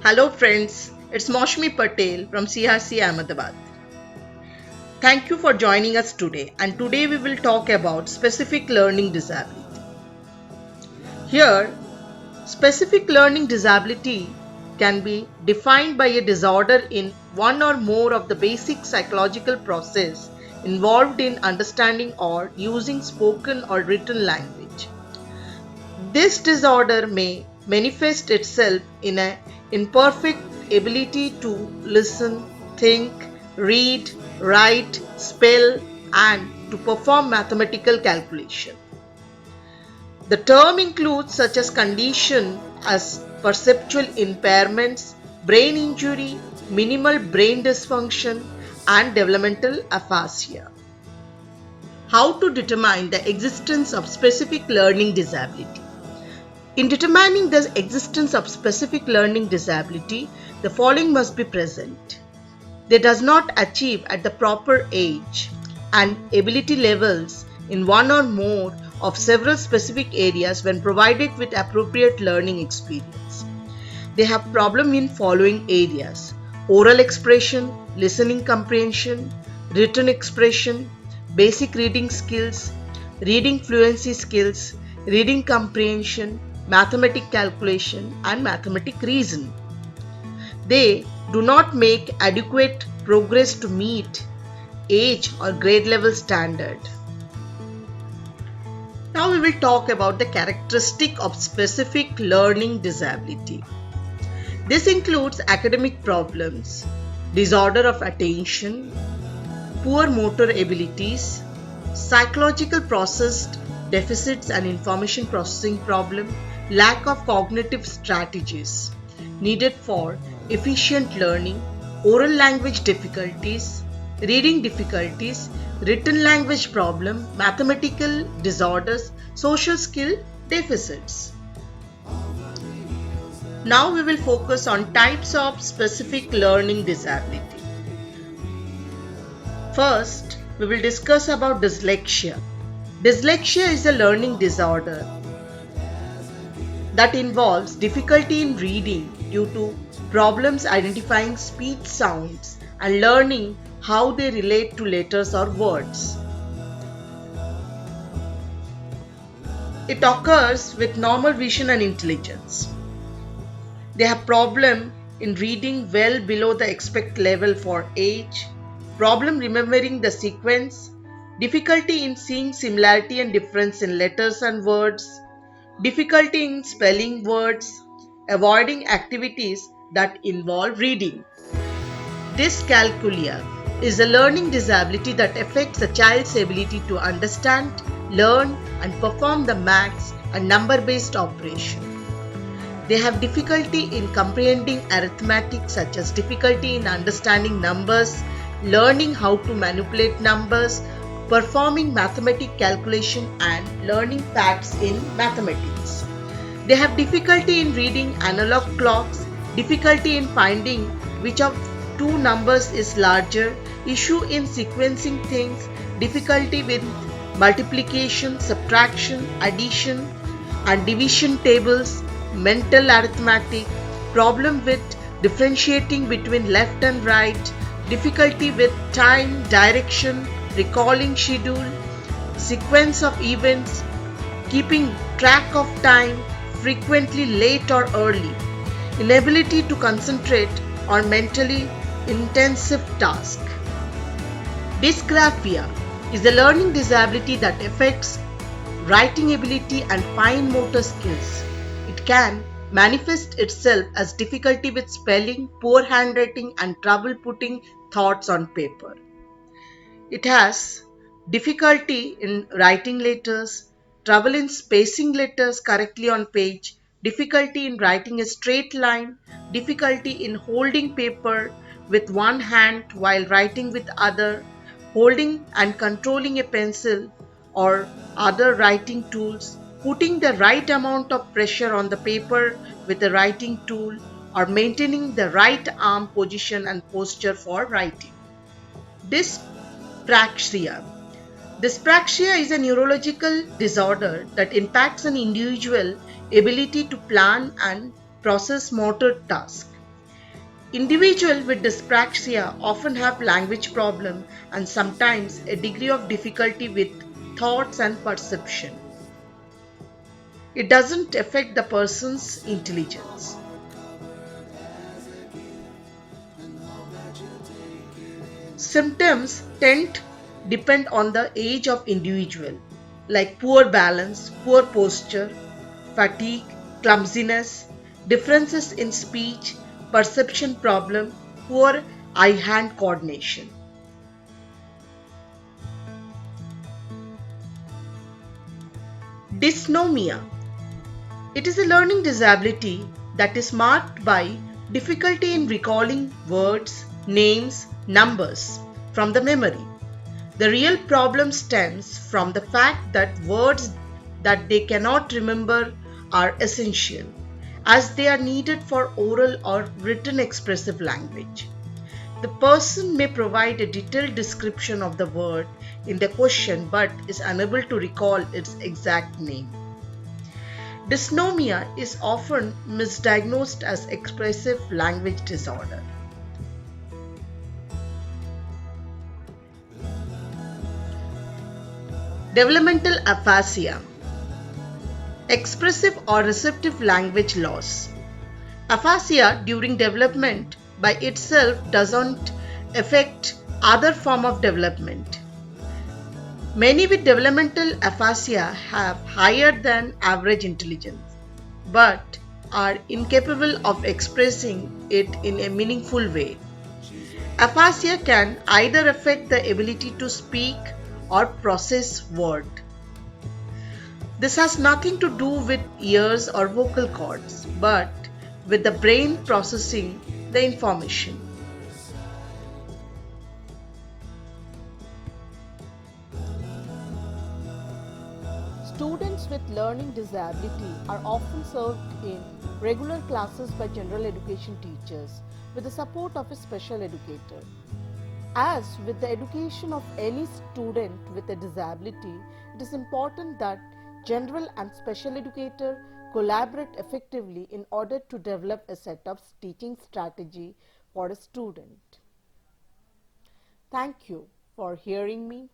Hello friends, it's Moshmi Patel from CRC Ahmedabad. Thank you for joining us today, and today we will talk about specific learning disability. Here, specific learning disability can be defined by a disorder in one or more of the basic psychological process involved in understanding or using spoken or written language. This disorder may manifest itself in an imperfect ability to listen, think, read, write, spell, and to perform mathematical calculation. The term includes such as condition as perceptual impairments, brain injury, minimal brain dysfunction, and developmental aphasia. How to determine the existence of specific learning disability? In determining the existence of specific learning disability, the following must be present. They does not achieve at the proper age and ability levels in one or more of several specific areas when provided with appropriate learning experience. They have problem in following areas: oral expression, listening comprehension, written expression, basic reading skills, reading fluency skills, reading comprehension, mathematic calculation, and mathematic reason. They do not make adequate progress to meet age or grade level standard. Now we will talk about the characteristic of specific learning disability. This includes academic problems, disorder of attention, poor motor abilities, psychological processed deficits and information processing problem, lack of cognitive strategies needed for efficient learning, oral language difficulties, reading difficulties, written language problem, mathematical disorders, social skill deficits. Now we will focus on types of specific learning disability. First, we will discuss about dyslexia. Dyslexia is a learning disorder that involves difficulty in reading due to problems identifying speech sounds and learning how they relate to letters or words. It occurs with normal vision and intelligence. They have problem in reading well below the expected level for age, problem remembering the sequence, difficulty in seeing similarity and difference in letters and words, difficulty in spelling words, avoiding activities that involve reading. Dyscalculia is a learning disability that affects a child's ability to understand, learn, and perform the maths and number-based operation. They have difficulty in comprehending arithmetic, such as difficulty in understanding numbers, learning how to manipulate numbers, performing mathematic calculation, and learning facts in mathematics. They have difficulty in reading analog clocks, difficulty in finding which of two numbers is larger, issue in sequencing things, difficulty with multiplication, subtraction, addition, and division tables, mental arithmetic, problem with differentiating between left and right, difficulty with time, direction, recalling schedule, sequence of events, keeping track of time, frequently late or early, inability to concentrate on mentally intensive tasks. Dysgraphia is a learning disability that affects writing ability and fine motor skills. It can manifest itself as difficulty with spelling, poor handwriting, and trouble putting thoughts on paper. It has difficulty in writing letters, trouble in spacing letters correctly on page, difficulty in writing a straight line, difficulty in holding paper with one hand while writing with other, holding and controlling a pencil or other writing tools, putting the right amount of pressure on the paper with the writing tool, or maintaining the right arm position and posture for writing. Dyspraxia. Dyspraxia is a neurological disorder that impacts an individual's ability to plan and process motor tasks. Individuals with dyspraxia often have language problem and sometimes a degree of difficulty with thoughts and perception. It doesn't affect the person's intelligence. Symptoms tend depend on the age of individual, like poor balance, poor posture, fatigue, clumsiness, differences in speech, perception problem, poor eye-hand coordination. Dysnomia. It is a learning disability that is marked by difficulty in recalling words, names, numbers from the memory. The real problem stems from the fact that words that they cannot remember are essential, as they are needed for oral or written expressive language. The person may provide a detailed description of the word in the question but is unable to recall its exact name. Dysnomia is often misdiagnosed as expressive language disorder. Developmental aphasia. Expressive or receptive language loss. Aphasia during development by itself doesn't affect other form of development. Many with developmental aphasia have higher than average intelligence, but are incapable of expressing it in a meaningful way. Aphasia can either affect the ability to speak or process word. This has nothing to do with ears or vocal cords, but with the brain processing the information. Students with learning disability are often served in regular classes by general education teachers with the support of a special educator. As with the education of any student with a disability, it is important that general and special educator collaborate effectively in order to develop a set of teaching strategy for a student. Thank you for hearing me.